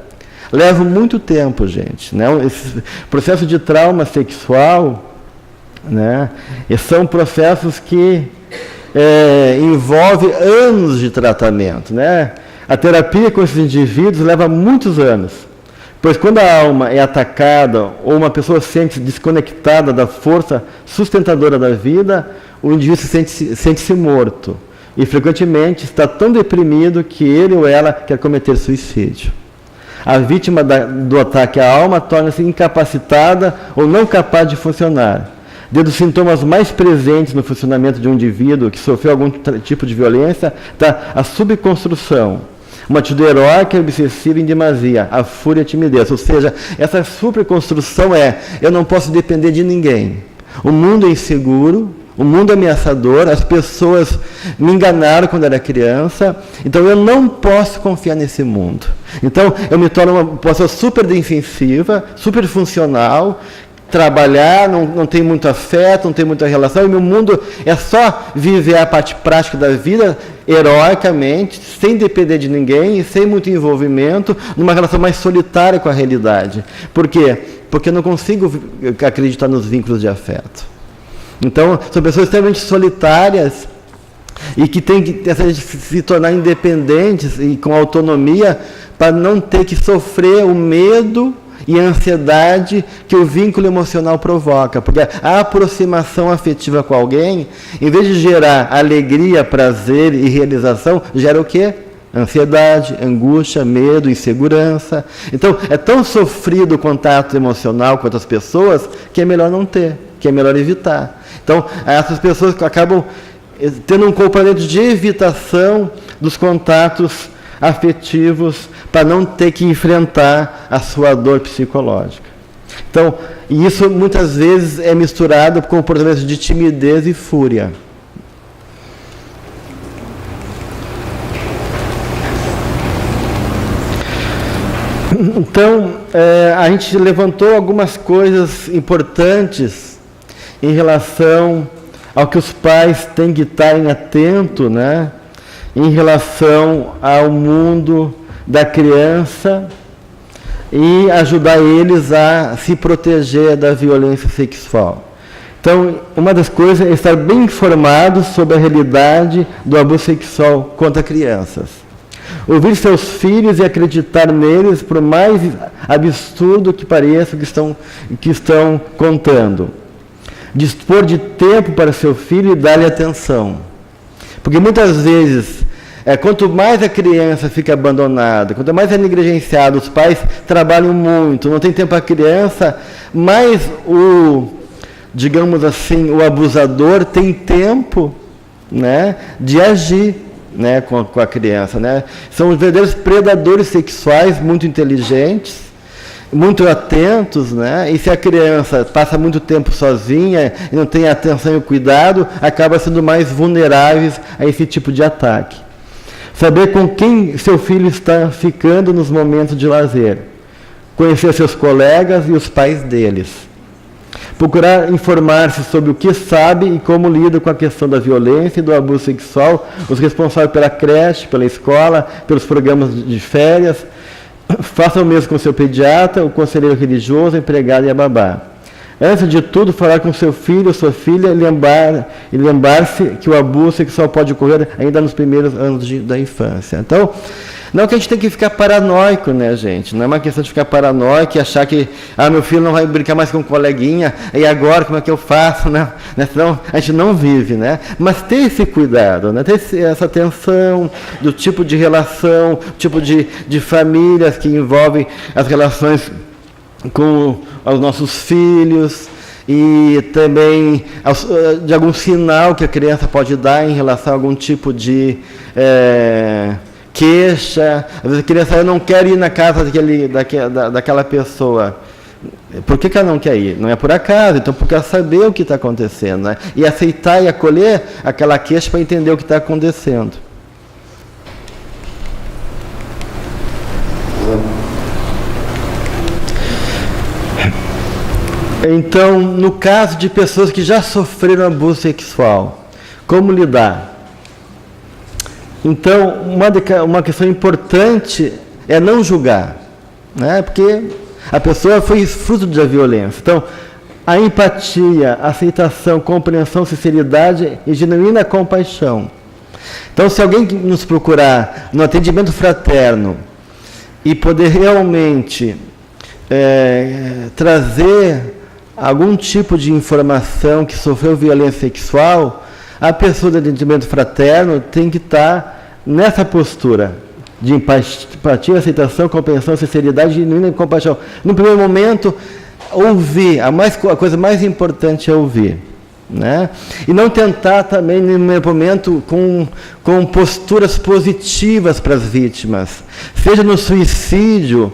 levam muito tempo, gente, né? Esse processo de trauma sexual, né? E são processos que envolve anos de tratamento, né? A terapia com esses indivíduos leva muitos anos, pois quando a alma é atacada ou uma pessoa sente-se desconectada da força sustentadora da vida, o indivíduo sente-se morto e frequentemente está tão deprimido que ele ou ela quer cometer suicídio. A vítima do ataque à alma torna-se incapacitada ou não capaz de funcionar. Dentre os sintomas mais presentes no funcionamento de um indivíduo que sofreu algum tipo de violência está a subconstrução, uma atitude heróica e obsessiva em demasia, a fúria e a timidez. Ou seja, essa superconstrução eu não posso depender de ninguém. O mundo é inseguro, o mundo é ameaçador, as pessoas me enganaram quando era criança, então eu não posso confiar nesse mundo. Então eu me torno uma pessoa super defensiva, super funcional, trabalhar, não tem muito afeto, não tem muita relação, e meu mundo é só viver a parte prática da vida heroicamente, sem depender de ninguém, sem muito envolvimento, numa relação mais solitária com a realidade. Por quê? Porque eu não consigo acreditar nos vínculos de afeto. Então, são pessoas extremamente solitárias e que têm que se tornar independentes e com autonomia para não ter que sofrer o medo e a ansiedade que o vínculo emocional provoca, porque a aproximação afetiva com alguém, em vez de gerar alegria, prazer e realização, gera o quê? Ansiedade, angústia, medo, insegurança. Então, é tão sofrido o contato emocional com outras pessoas que é melhor não ter, que é melhor evitar. Então, essas pessoas acabam tendo um comportamento de evitação dos contatos afetivos para não ter que enfrentar a sua dor psicológica. Então, e isso muitas vezes é misturado com comportamentos de timidez e fúria. Então, a gente levantou algumas coisas importantes em relação ao que os pais têm que estarem atentos, né? Em relação ao mundo da criança e ajudar eles a se proteger da violência sexual. Então, uma das coisas é estar bem informados sobre a realidade do abuso sexual contra crianças. Ouvir seus filhos e acreditar neles, por mais absurdo que pareça que estão contando. Dispor de tempo para seu filho e dar-lhe atenção. Porque muitas vezes, quanto mais a criança fica abandonada, quanto mais é negligenciada, os pais trabalham muito, não tem tempo para a criança, mais digamos assim, o abusador tem tempo, né, de agir, né, com a criança, né? São os verdadeiros predadores sexuais, muito inteligentes, muito atentos, né? E se a criança passa muito tempo sozinha e não tem atenção e cuidado, acaba sendo mais vulnerável a esse tipo de ataque. Saber com quem seu filho está ficando nos momentos de lazer. Conhecer seus colegas e os pais deles. procurar informar-se sobre o que sabe e como lida com a questão da violência e do abuso sexual, os responsáveis pela creche, pela escola, pelos programas de férias. Faça o mesmo com o seu pediatra, o conselheiro religioso, a empregada e a babá. Antes de tudo, falar com seu filho ou sua filha e lembrar-se que o abuso sexual pode ocorrer ainda nos primeiros anos da infância. Então, não que a gente tem que ficar paranoico, né, gente? Não é uma questão de ficar paranoico e achar que, meu filho não vai brincar mais com um coleguinha, e agora como é que eu faço, né? Senão a gente não vive, né? Mas ter esse cuidado, né? Ter essa atenção do tipo de relação, tipo de famílias que envolvem as relações com os nossos filhos, e também de algum sinal que a criança pode dar em relação a algum tipo de queixa. Às vezes a criança, eu não quero ir na casa daquela pessoa. Por que ela não quer ir? Não é por acaso, então porque ela saber o que está acontecendo, né? E aceitar e acolher aquela queixa para entender o que está acontecendo. Então, no caso de pessoas que já sofreram abuso sexual, como lidar? Então, uma questão importante é não julgar, né? Porque a pessoa foi fruto da violência. Então, a empatia, a aceitação, compreensão, sinceridade e genuína compaixão. Então, se alguém nos procurar no atendimento fraterno e poder realmente trazer algum tipo de informação que sofreu violência sexual, a pessoa do atendimento fraterno tem que estar nessa postura de empatia, aceitação, compreensão, sinceridade, genuína compaixão. No primeiro momento, ouvir. A coisa mais importante é ouvir, né? E não tentar também, no primeiro momento, com posturas positivas para as vítimas. Seja no suicídio,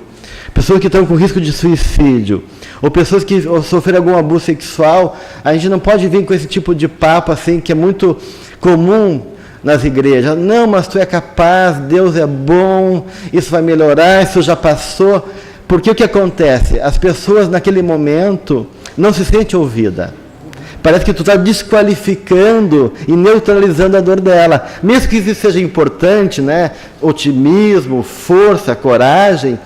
pessoas que estão com risco de suicídio, ou pessoas que sofreram algum abuso sexual, a gente não pode vir com esse tipo de papo assim, que é muito comum nas igrejas. Não, mas tu é capaz, Deus é bom, isso vai melhorar, isso já passou. Porque o que acontece? As pessoas naquele momento não se sentem ouvidas. Parece que tu está desqualificando e neutralizando a dor dela. Mesmo que isso seja importante, né? Otimismo, força, coragem,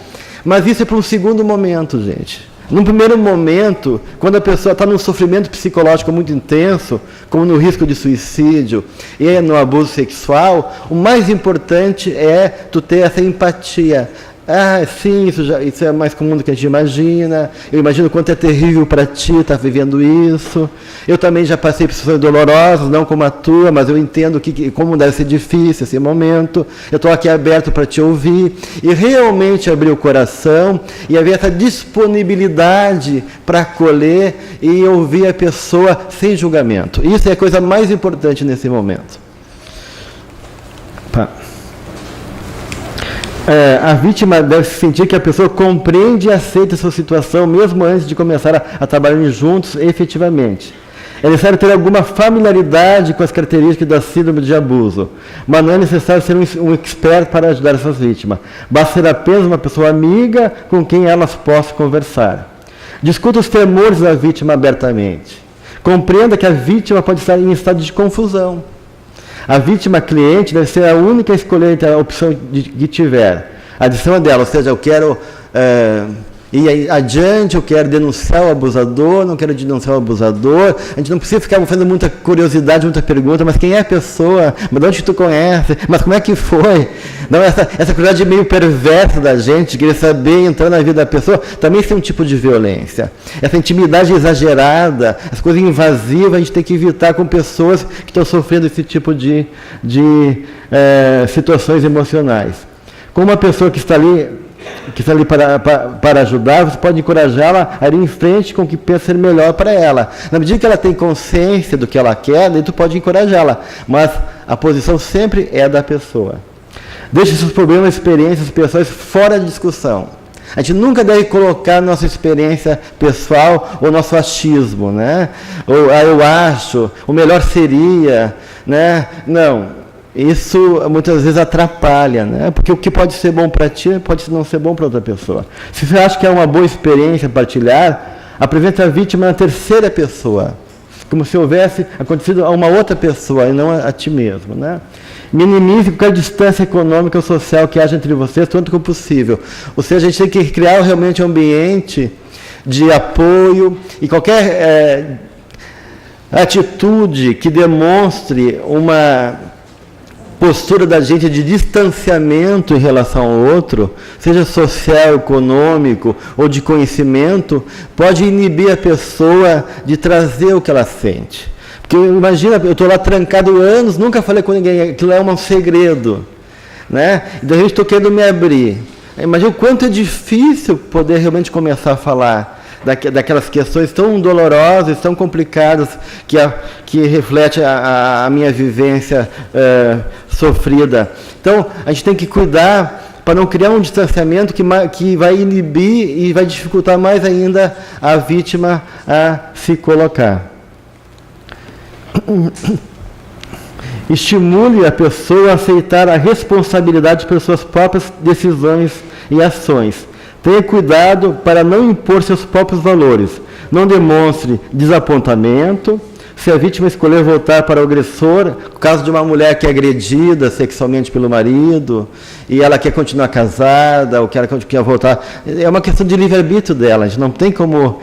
mas isso é para um segundo momento, gente. Num primeiro momento, quando a pessoa está num sofrimento psicológico muito intenso, como no risco de suicídio e no abuso sexual, o mais importante é tu ter essa empatia. Sim, isso é mais comum do que a gente imagina. Eu imagino o quanto é terrível para ti estar vivendo isso. Eu também já passei por situações dolorosas, não como a tua, mas eu entendo como deve ser difícil esse momento. Eu estou aqui aberto para te ouvir e realmente abrir o coração e haver essa disponibilidade para acolher e ouvir a pessoa sem julgamento. Isso é a coisa mais importante nesse momento. A vítima deve sentir que a pessoa compreende e aceita a sua situação, mesmo antes de começar a trabalhar juntos efetivamente. É necessário ter alguma familiaridade com as características da síndrome de abuso, mas não é necessário ser um expert para ajudar essas vítimas. Basta ser apenas uma pessoa amiga com quem elas possam conversar. Discuta os temores da vítima abertamente. Compreenda que a vítima pode estar em estado de confusão. A vítima cliente deve ser a única a escolher entre a opção que tiver. A decisão é dela, ou seja, eu quero ir adiante, eu quero denunciar o abusador, não quero denunciar o abusador. A gente não precisa ficar fazendo muita curiosidade, muita pergunta, mas quem é a pessoa? Mas de onde tu conhece? Mas como é que foi? Não, essa curiosidade meio perversa da gente, querer saber, entrar na vida da pessoa, também isso é um tipo de violência. Essa intimidade exagerada, as coisas invasivas, a gente tem que evitar com pessoas que estão sofrendo esse tipo de situações emocionais. Com uma pessoa que está ali para ajudar, você pode encorajá-la a ir em frente com o que pensa ser melhor para ela. Na medida que ela tem consciência do que ela quer, daí tu pode encorajá-la, mas a posição sempre é da pessoa. Deixe seus problemas, experiências pessoais fora de discussão. A gente nunca deve colocar nossa experiência pessoal ou nosso achismo, né? Ou eu acho, o melhor seria, né? Não. Isso muitas vezes atrapalha, né? Porque o que pode ser bom para ti pode não ser bom para outra pessoa. Se você acha que é uma boa experiência partilhar, apresente a vítima na terceira pessoa, como se houvesse acontecido a uma outra pessoa e não a ti mesmo, né? Minimize qualquer distância econômica ou social que haja entre vocês, tanto como possível. Ou seja, a gente tem que criar realmente um ambiente de apoio e qualquer atitude que demonstre uma postura da gente de distanciamento em relação ao outro, seja social, econômico ou de conhecimento, pode inibir a pessoa de trazer o que ela sente. Porque imagina, eu estou lá trancado anos, nunca falei com ninguém, aquilo é um segredo, né? E daí eu estou querendo me abrir. Imagina o quanto é difícil poder realmente começar a falar daquelas questões tão dolorosas, tão complicadas, que reflete a minha vivência sofrida. Então, a gente tem que cuidar para não criar um distanciamento que vai inibir e vai dificultar mais ainda a vítima a se colocar. Estimule a pessoa a aceitar a responsabilidade pelas suas próprias decisões e ações. Tenha cuidado para não impor seus próprios valores. Não demonstre desapontamento. Se a vítima escolher voltar para o agressor, no caso de uma mulher que é agredida sexualmente pelo marido, e ela quer continuar casada, ou quer voltar, é uma questão de livre-arbítrio dela. A gente não tem como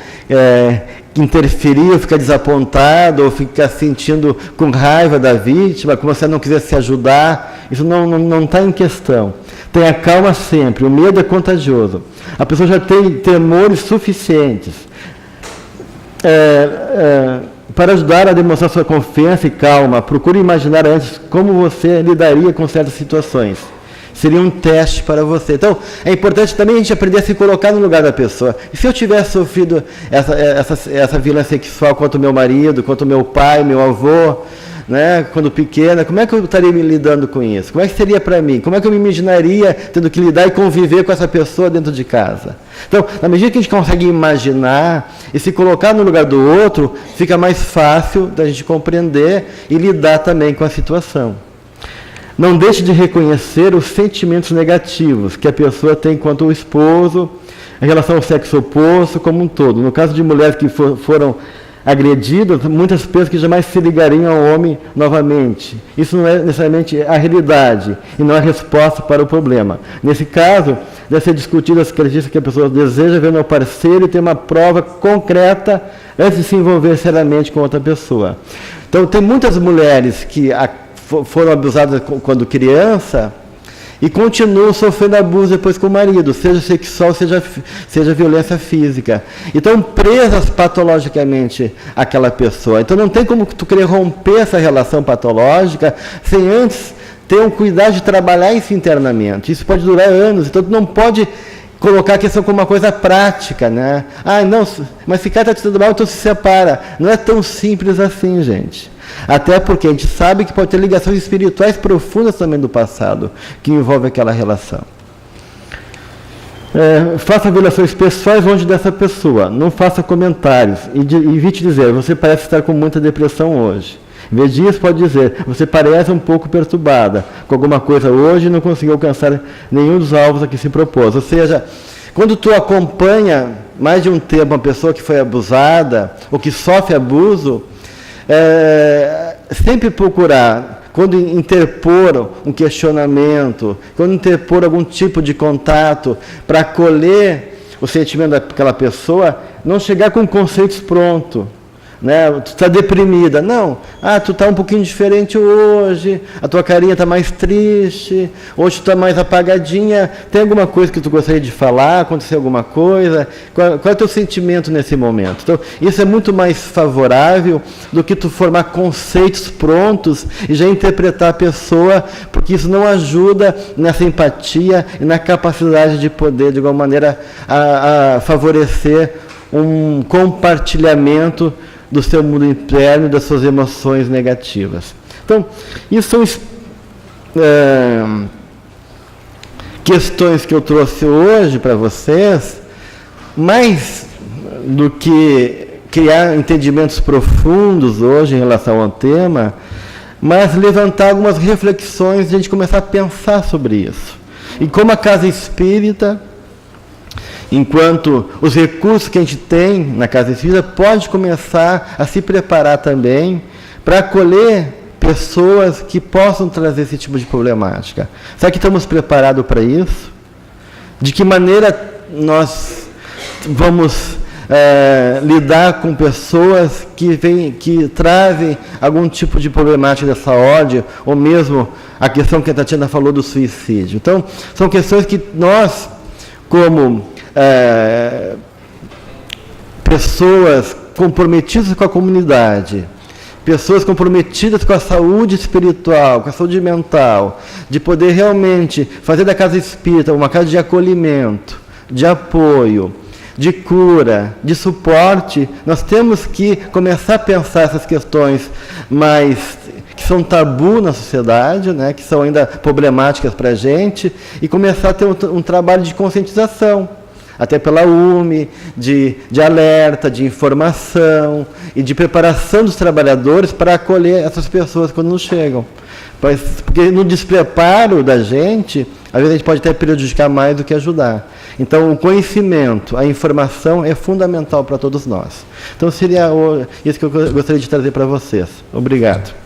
interferir, ou ficar desapontado, ou ficar sentindo com raiva da vítima, como se ela não quisesse ajudar. Isso não está em questão. Tenha calma sempre, o medo é contagioso. A pessoa já tem temores suficientes para ajudar a demonstrar sua confiança e calma. Procure imaginar antes como você lidaria com certas situações. Seria um teste para você. Então, é importante também a gente aprender a se colocar no lugar da pessoa. E se eu tivesse sofrido essa violência sexual contra o meu marido, contra o meu pai, meu avô, né, quando pequena, como é que eu estaria me lidando com isso? Como é que seria para mim? Como é que eu me imaginaria tendo que lidar e conviver com essa pessoa dentro de casa? Então, na medida que a gente consegue imaginar e se colocar no lugar do outro, fica mais fácil da gente compreender e lidar também com a situação. Não deixe de reconhecer os sentimentos negativos que a pessoa tem quanto ao esposo, em relação ao sexo oposto como um todo. No caso de mulheres que foram agredidas, muitas pensam que jamais se ligariam ao homem novamente. Isso não é necessariamente a realidade e não a resposta para o problema. Nesse caso, deve ser discutido as características que a pessoa deseja ver no parceiro e ter uma prova concreta antes de se envolver seriamente com outra pessoa. Então, tem muitas mulheres que foram abusadas quando criança e continuam sofrendo abuso depois com o marido, seja sexual, seja violência física. Então, presas patologicamente àquela pessoa. Então, não tem como tu querer romper essa relação patológica sem antes ter um cuidado de trabalhar isso internamente. Isso pode durar anos, então tu não pode colocar a questão como uma coisa prática, né? Ah, não, mas se o cara está te dando mal, então se separa. Não é tão simples assim, gente. Até porque a gente sabe que pode ter ligações espirituais profundas também do passado, que envolvem aquela relação. Faça avaliações pessoais longe dessa pessoa. Não faça comentários. E evite dizer, você parece estar com muita depressão hoje. Em vez disso, pode dizer, você parece um pouco perturbada com alguma coisa hoje e não conseguiu alcançar nenhum dos alvos a que se propôs. Ou seja, quando tu acompanha mais de um tempo uma pessoa que foi abusada ou que sofre abuso, sempre procurar, quando interpor um questionamento, quando interpor algum tipo de contato para acolher o sentimento daquela pessoa, não chegar com conceitos prontos. Né? Tu está deprimida. Não. Tu está um pouquinho diferente hoje, a tua carinha está mais triste, hoje tu está mais apagadinha. Tem alguma coisa que tu gostaria de falar? Aconteceu alguma coisa? Qual é o teu sentimento nesse momento? Então, isso é muito mais favorável do que tu formar conceitos prontos e já interpretar a pessoa, porque isso não ajuda nessa empatia e na capacidade de poder, de alguma maneira, a favorecer um compartilhamento do seu mundo interno e das suas emoções negativas. Então, isso são questões que eu trouxe hoje para vocês, mais do que criar entendimentos profundos hoje em relação ao tema, mas levantar algumas reflexões e a gente começar a pensar sobre isso. E como a Casa Espírita enquanto os recursos que a gente tem na Casa Espírita, pode começar a se preparar também para acolher pessoas que possam trazer esse tipo de problemática. Será que estamos preparados para isso? De que maneira nós vamos lidar com pessoas que trazem algum tipo de problemática dessa ordem, ou mesmo a questão que a Tatiana falou do suicídio? Então, são questões que nós, como pessoas comprometidas com a comunidade, pessoas comprometidas com a saúde espiritual, com a saúde mental, de poder realmente fazer da Casa Espírita uma casa de acolhimento, de apoio, de cura, de suporte, nós temos que começar a pensar essas questões que são tabu na sociedade, né, que são ainda problemáticas para a gente, e começar a ter um trabalho de conscientização, até pela UME, de alerta, de informação e de preparação dos trabalhadores para acolher essas pessoas quando nos chegam. Porque no despreparo da gente, às vezes a gente pode até prejudicar mais do que ajudar. Então, o conhecimento, a informação é fundamental para todos nós. Então, seria isso que eu gostaria de trazer para vocês. Obrigado.